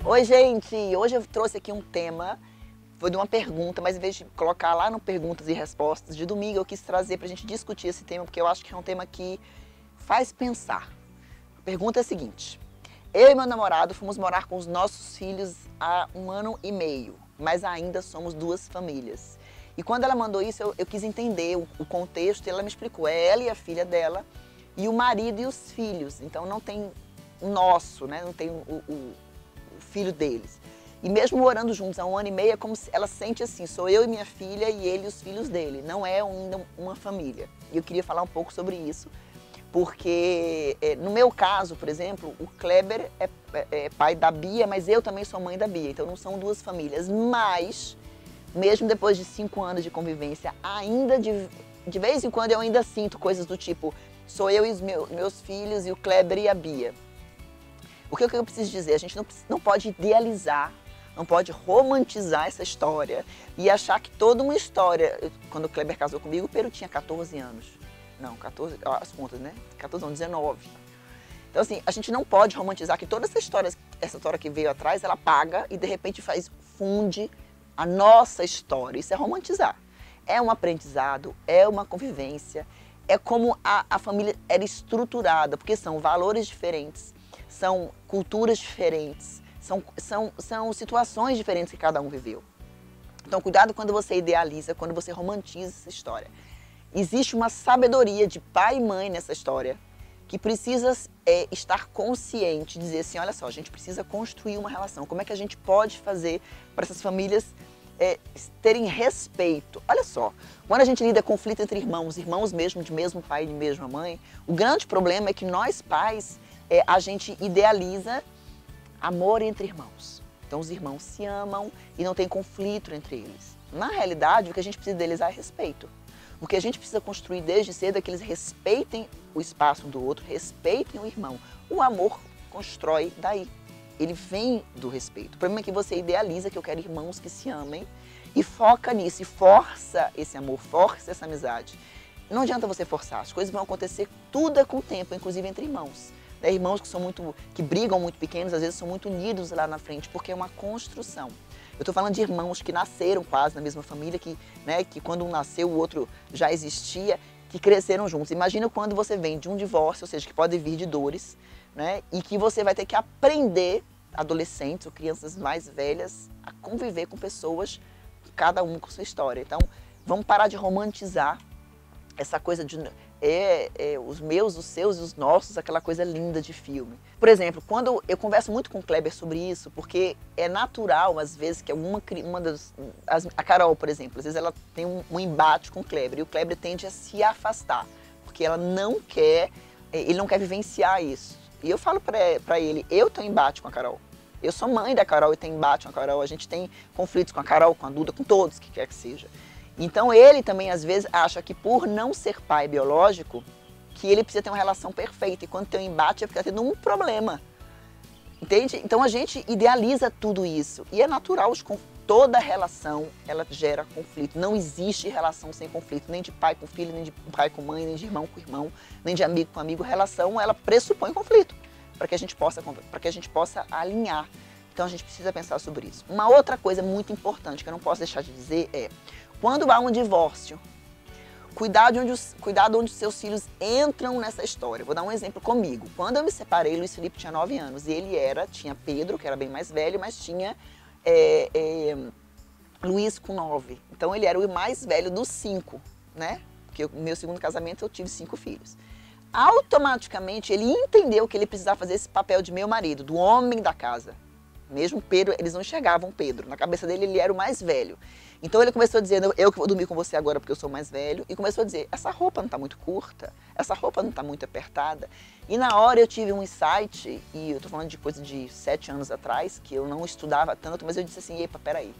Oi, gente! Hoje eu trouxe aqui um tema, foi de uma pergunta, mas em vez de colocar lá no Perguntas e Respostas de domingo, eu quis trazer pra gente discutir esse tema, porque eu acho que é um tema que faz pensar. A pergunta é a seguinte: eu e meu namorado fomos morar com os nossos filhos há 1 ano e meio, mas ainda somos duas famílias. E quando ela mandou isso, eu quis entender o contexto e ela me explicou. É ela e a filha dela, e o marido e os filhos. Então não tem o nosso, né? Não tem o filho deles. E mesmo morando juntos há 1 ano e meio, é como se ela sente assim, sou eu e minha filha e ele e os filhos dele. Não é ainda uma família. E eu queria falar um pouco sobre isso, porque no meu caso, por exemplo, o Kleber é pai da Bia, mas eu também sou mãe da Bia. Então não são duas famílias. Mas, mesmo depois de 5 anos de convivência, ainda de vez em quando eu ainda sinto coisas do tipo, sou eu e os meus filhos e o Kleber e a Bia. O que eu preciso dizer? A gente não pode idealizar, não pode romantizar essa história e achar que toda uma história... Quando o Kleber casou comigo, o Pedro tinha 14 anos. Não, 14, as contas, né? 14 não, 19. Então, assim, a gente não pode romantizar que toda essa história que veio atrás, ela paga e, de repente, funde a nossa história. Isso é romantizar. É um aprendizado, é uma convivência, é como a família era estruturada, porque são valores diferentes, são culturas diferentes, são situações diferentes que cada um viveu. Então, cuidado quando você idealiza, quando você romantiza essa história. Existe uma sabedoria de pai e mãe nessa história que precisa estar consciente, dizer assim, olha só, a gente precisa construir uma relação. Como é que a gente pode fazer para essas famílias terem respeito? Olha só, quando a gente lida com conflito entre irmãos mesmo, de mesmo pai e de mesma mãe, o grande problema é que nós pais, a gente idealiza amor entre irmãos. Então os irmãos se amam e não tem conflito entre eles. Na realidade, o que a gente precisa idealizar é respeito. O que a gente precisa construir desde cedo é que eles respeitem o espaço um do outro, respeitem o irmão. O amor constrói daí. Ele vem do respeito. O problema é que você idealiza que eu quero irmãos que se amem e foca nisso, e força esse amor, força essa amizade. Não adianta você forçar, as coisas vão acontecer, tudo é com o tempo, inclusive entre irmãos. Irmãos que brigam muito pequenos, às vezes são muito unidos lá na frente, porque é uma construção. Eu estou falando de irmãos que nasceram quase na mesma família, que quando um nasceu, o outro já existia, que cresceram juntos. Imagina quando você vem de um divórcio, ou seja, que pode vir de dores, né, e que você vai ter que aprender, adolescentes ou crianças mais velhas, a conviver com pessoas, cada um com sua história. Então, vamos parar de romantizar essa coisa de os meus, os seus e os nossos, aquela coisa linda de filme. Por exemplo, quando eu converso muito com o Kleber sobre isso, porque é natural, às vezes, que a Carol, por exemplo, às vezes ela tem um embate com o Kleber, e o Kleber tende a se afastar, porque ele não quer vivenciar isso. E eu falo pra ele, eu tenho embate com a Carol. Eu sou mãe da Carol e tenho embate com a Carol, a gente tem conflitos com a Carol, com a Duda, com todos, que quer que seja. Então ele também, às vezes, acha que por não ser pai biológico, que ele precisa ter uma relação perfeita. E quando tem um embate, ele fica tendo um problema. Entende? Então a gente idealiza tudo isso. E é natural, toda relação, ela gera conflito. Não existe relação sem conflito. Nem de pai com filho, nem de pai com mãe, nem de irmão com irmão, nem de amigo com amigo. Relação, ela pressupõe conflito, para que a gente possa alinhar. Então a gente precisa pensar sobre isso. Uma outra coisa muito importante que eu não posso deixar de dizer é, quando há um divórcio, cuidado onde os seus filhos entram nessa história. Vou dar um exemplo comigo. Quando eu me separei, Luiz Felipe tinha 9 anos e tinha Pedro, que era bem mais velho, mas tinha Luiz com 9. Então ele era o mais velho dos 5, né? Porque no meu segundo casamento eu tive 5 filhos. Automaticamente ele entendeu que ele precisava fazer esse papel de meu marido, do homem da casa. Mesmo Pedro, eles não enxergavam Pedro. Na cabeça dele, ele era o mais velho. Então ele começou dizendo, eu que vou dormir com você agora porque eu sou mais velho. E começou a dizer, essa roupa não está muito curta, essa roupa não está muito apertada. E na hora eu tive um insight, e eu estou falando de coisa de 7 anos atrás, que eu não estudava tanto, mas eu disse assim, epa, peraí.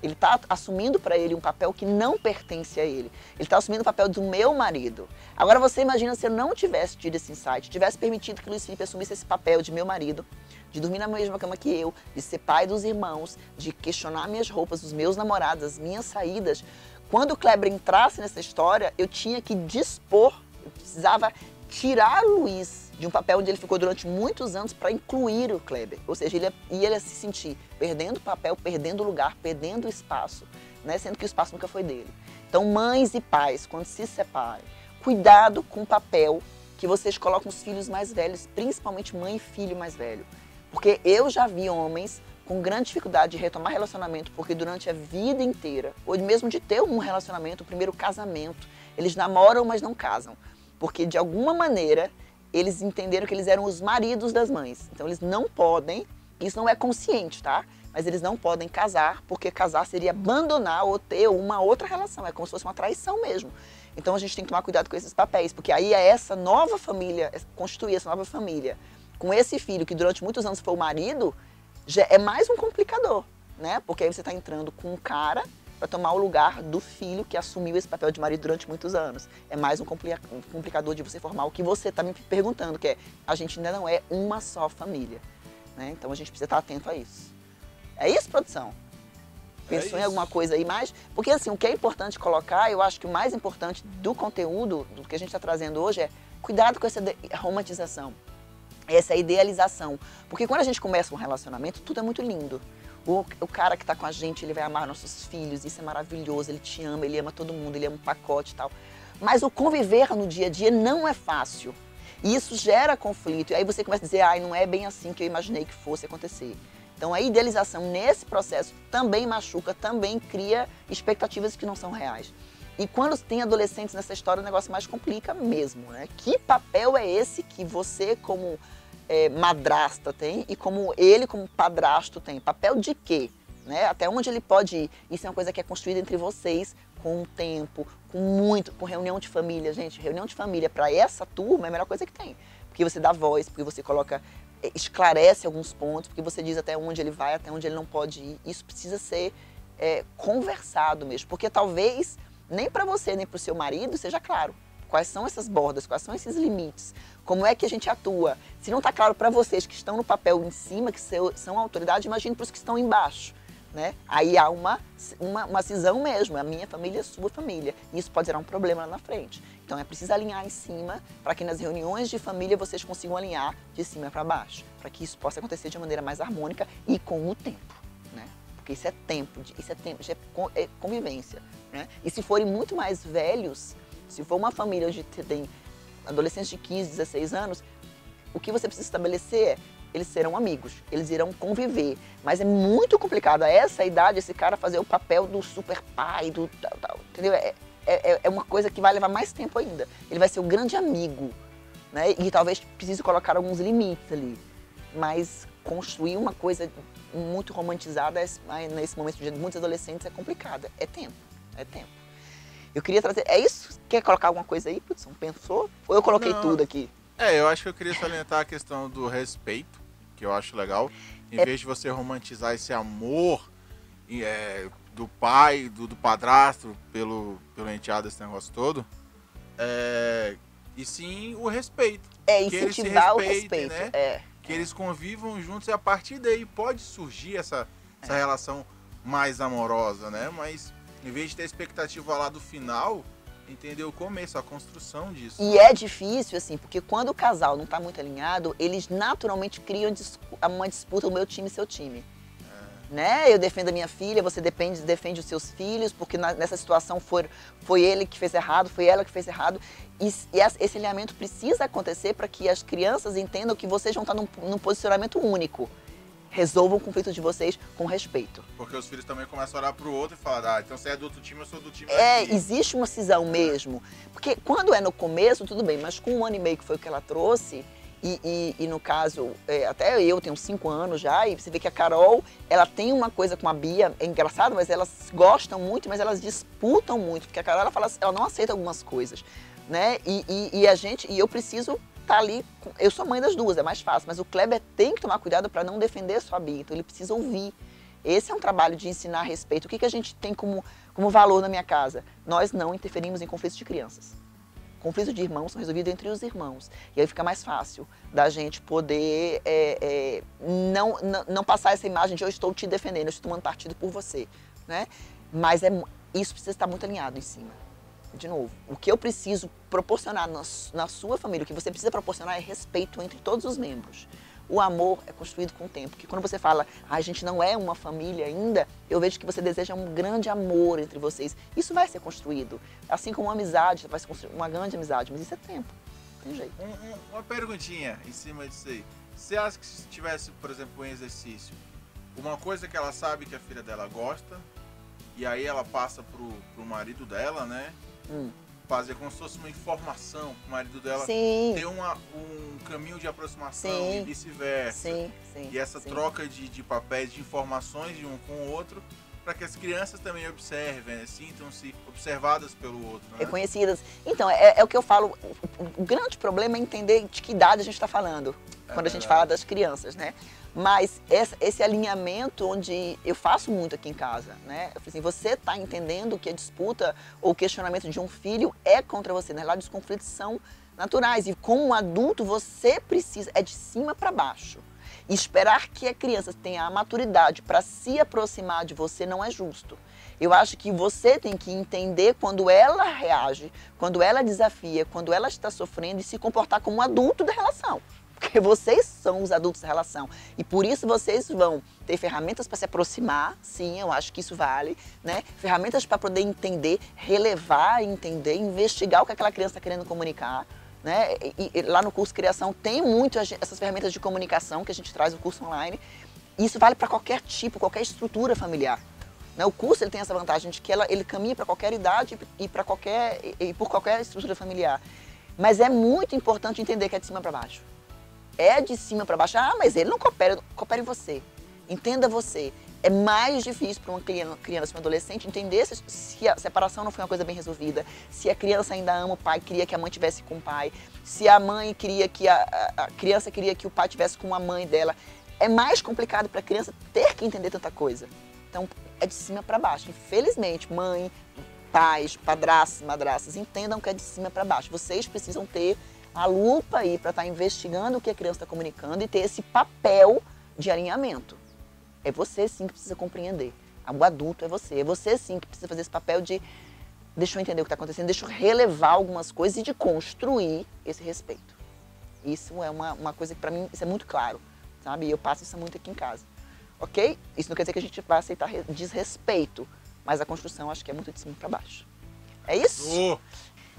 Ele está assumindo para ele um papel que não pertence a ele. Ele está assumindo o papel do meu marido. Agora você imagina se eu não tivesse tido esse insight, tivesse permitido que o Luiz Felipe assumisse esse papel de meu marido, de dormir na mesma cama que eu, de ser pai dos irmãos, de questionar minhas roupas, os meus namorados, as minhas saídas. Quando o Kleber entrasse nessa história, eu tinha que dispor, eu precisava tirar o Luiz de um papel onde ele ficou durante muitos anos para incluir o Kleber. Ou seja, ele ia se sentir perdendo papel, perdendo lugar, perdendo espaço, né? Sendo que o espaço nunca foi dele. Então, mães e pais, quando se separem, cuidado com o papel que vocês colocam os filhos mais velhos, principalmente mãe e filho mais velho. Porque eu já vi homens com grande dificuldade de retomar relacionamento, porque durante a vida inteira, ou mesmo de ter um relacionamento, o primeiro casamento, eles namoram, mas não casam. Porque, de alguma maneira, eles entenderam que eles eram os maridos das mães. Então, eles não podem, isso não é consciente, tá? Mas eles não podem casar, porque casar seria abandonar ou ter uma outra relação. É como se fosse uma traição mesmo. Então, a gente tem que tomar cuidado com esses papéis, porque aí é essa nova família, constituir essa nova família, com esse filho que durante muitos anos foi o marido, já é mais um complicador, né? Porque aí você está entrando com um cara para tomar o lugar do filho que assumiu esse papel de marido durante muitos anos. É mais um complicador de você formar o que você está me perguntando, que é, a gente ainda não é uma só família, né? Então a gente precisa estar atento a isso. É isso, produção? Pensou em alguma coisa aí mais? Porque assim, o que é importante colocar, eu acho que o mais importante do conteúdo, do que a gente está trazendo hoje é cuidado com essa romantização, essa idealização. Porque quando a gente começa um relacionamento, tudo é muito lindo. O cara que está com a gente, ele vai amar nossos filhos, isso é maravilhoso, ele te ama, ele ama todo mundo, ele ama um pacote e tal. Mas o conviver no dia a dia não é fácil. E isso gera conflito. E aí você começa a dizer, ai, não é bem assim que eu imaginei que fosse acontecer. Então a idealização nesse processo também machuca, também cria expectativas que não são reais. E quando tem adolescentes nessa história, o negócio mais complica mesmo, né? Que papel é esse que você, como madrasta, tem e como ele, como padrasto, tem? Papel de quê? Né? Até onde ele pode ir? Isso é uma coisa que é construída entre vocês com o tempo, com reunião de família. Gente, reunião de família para essa turma é a melhor coisa que tem. Porque você dá voz, porque você coloca, esclarece alguns pontos, porque você diz até onde ele vai, até onde ele não pode ir. Isso precisa ser conversado mesmo, porque talvez nem para você, nem para o seu marido seja claro. Quais são essas bordas, quais são esses limites, como é que a gente atua. Se não está claro para vocês que estão no papel em cima, que são autoridade, imagine para os que estão embaixo. Né? Aí há uma cisão mesmo, a minha família, a sua família. E isso pode gerar um problema lá na frente. Então é preciso alinhar em cima, para que nas reuniões de família vocês consigam alinhar de cima para baixo, para que isso possa acontecer de uma maneira mais harmônica e com o tempo. Né? Porque isso é tempo, isso é convivência. Né? E se forem muito mais velhos, se for uma família onde tem adolescentes de 15, 16 anos, o que você precisa estabelecer é, eles serão amigos, eles irão conviver. Mas é muito complicado, a essa idade, esse cara fazer o papel do super pai, do tal, entendeu? É uma coisa que vai levar mais tempo ainda. Ele vai ser o grande amigo, né? E talvez precise colocar alguns limites ali. Mas construir uma coisa muito romantizada, nesse momento de muitos adolescentes, é complicado. É tempo, é tempo. Eu queria trazer... É isso? Quer colocar alguma coisa aí, produção? Pensou? Ou eu coloquei tudo aqui? Eu acho que eu queria salientar a questão do respeito, que eu acho legal. Em vez de você romantizar esse amor do pai, do padrasto, pelo enteado, esse negócio todo, e sim o respeito. Incentivar o respeito. Né? Que eles convivam juntos e a partir daí pode surgir essa relação mais amorosa, né? Mas em vez de ter expectativa lá do final, entender o começo, a construção disso. E é difícil, assim, porque quando o casal não está muito alinhado, eles naturalmente criam uma disputa, o meu time e seu time. Né? Eu defendo a minha filha, você defende os seus filhos, porque nessa situação foi ele que fez errado, foi ela que fez errado. E esse alinhamento precisa acontecer para que as crianças entendam que vocês vão estar num posicionamento único. Resolvam o conflito de vocês com respeito. Porque os filhos também começam a olhar pro outro e falar, então você é do outro time, eu sou do time aqui. Existe uma cisão mesmo. Porque quando é no começo, tudo bem, mas com 1 ano e meio que foi o que ela trouxe, e no caso, até eu tenho 5 anos já, e você vê que a Carol, ela tem uma coisa com a Bia, é engraçado, mas elas gostam muito, mas elas disputam muito, porque a Carol, ela não aceita algumas coisas, né? E eu preciso tá ali, eu sou mãe das duas, é mais fácil, mas o Kleber tem que tomar cuidado para não defender sua Bia, então ele precisa ouvir. Esse é um trabalho de ensinar respeito. O que a gente tem como valor na minha casa? Nós não interferimos em conflitos de crianças. Conflitos de irmãos são resolvidos entre os irmãos. E aí fica mais fácil da gente poder não passar essa imagem de eu estou te defendendo, eu estou tomando partido por você. Né? Mas isso precisa estar muito alinhado em cima. De novo, o que eu preciso proporcionar na sua família, o que você precisa proporcionar é respeito entre todos os membros. O amor é construído com o tempo. Porque quando você fala, a gente não é uma família ainda, eu vejo que você deseja um grande amor entre vocês. Isso vai ser construído. Assim como uma amizade, vai ser construída uma grande amizade, mas isso é tempo. Não tem jeito. Uma perguntinha em cima disso aí. Você acha que se tivesse, por exemplo, um exercício, uma coisa que ela sabe que a filha dela gosta, e aí ela passa pro marido dela, né? Fazer como se fosse uma informação pro marido dela, Sim. ter um caminho de aproximação, Sim. e vice-versa. Sim, sim. E essa sim. troca de papéis, de informações de um com o outro, para que as crianças também observem, né? Sintam-se observadas pelo outro. Né? Reconhecidas. Então, é o que eu falo, o grande problema é entender de que idade a gente está falando, quando a gente fala das crianças, né? Mas esse alinhamento onde eu faço muito aqui em casa, né? Eu falo assim, você está entendendo que a disputa ou o questionamento de um filho é contra você. Na verdade, os conflitos são naturais. E como um adulto, você precisa, é de cima para baixo. E esperar que a criança tenha a maturidade para se aproximar de você não é justo. Eu acho que você tem que entender quando ela reage, quando ela desafia, quando ela está sofrendo e se comportar como um adulto da relação. Porque vocês são os adultos da relação. E por isso vocês vão ter ferramentas para se aproximar, sim, eu acho que isso vale, né? Ferramentas para poder entender, relevar, entender, investigar o que aquela criança está querendo comunicar. Né? E lá no curso Criação tem muito essas ferramentas de comunicação que a gente traz no curso online. E isso vale para qualquer tipo, qualquer estrutura familiar. Né? O curso ele tem essa vantagem de que ele caminha para qualquer idade e por qualquer estrutura familiar. Mas é muito importante entender que é de cima para baixo. É de cima para baixo. Ah, mas ele não coopera, coopera em você. Entenda você. É mais difícil para uma criança, um adolescente, entender se a separação não foi uma coisa bem resolvida, se a criança ainda ama o pai, queria que a mãe tivesse com o pai, se a mãe queria que a criança queria que o pai tivesse com a mãe dela. É mais complicado para a criança ter que entender tanta coisa. Então, é de cima para baixo. Infelizmente, mãe, pais, padrastos, madrastas, entendam que é de cima para baixo. Vocês precisam ter a lupa aí para estar investigando o que a criança está comunicando e ter esse papel de alinhamento. É você sim que precisa compreender. O adulto é você sim que precisa fazer esse papel de deixa eu entender o que está acontecendo, deixa eu relevar algumas coisas e de construir esse respeito. Isso é uma coisa que para mim isso é muito claro, sabe? E eu passo isso muito aqui em casa, ok? Isso não quer dizer que a gente vai aceitar desrespeito, mas a construção acho que é muito de cima para baixo. É isso?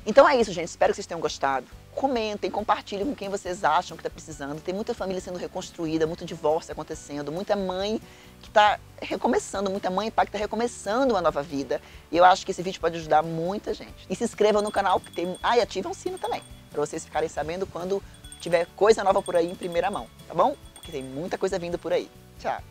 Então é isso, gente. Espero que vocês tenham gostado. Comentem, compartilhem com quem vocês acham que está precisando. Tem muita família sendo reconstruída, muito divórcio acontecendo, muita mãe que está recomeçando, muita mãe e pai que está recomeçando uma nova vida. E eu acho que esse vídeo pode ajudar muita gente. E se inscrevam no canal, que tem... e ativem o sino também, para vocês ficarem sabendo quando tiver coisa nova por aí em primeira mão, tá bom? Porque tem muita coisa vindo por aí. Tchau!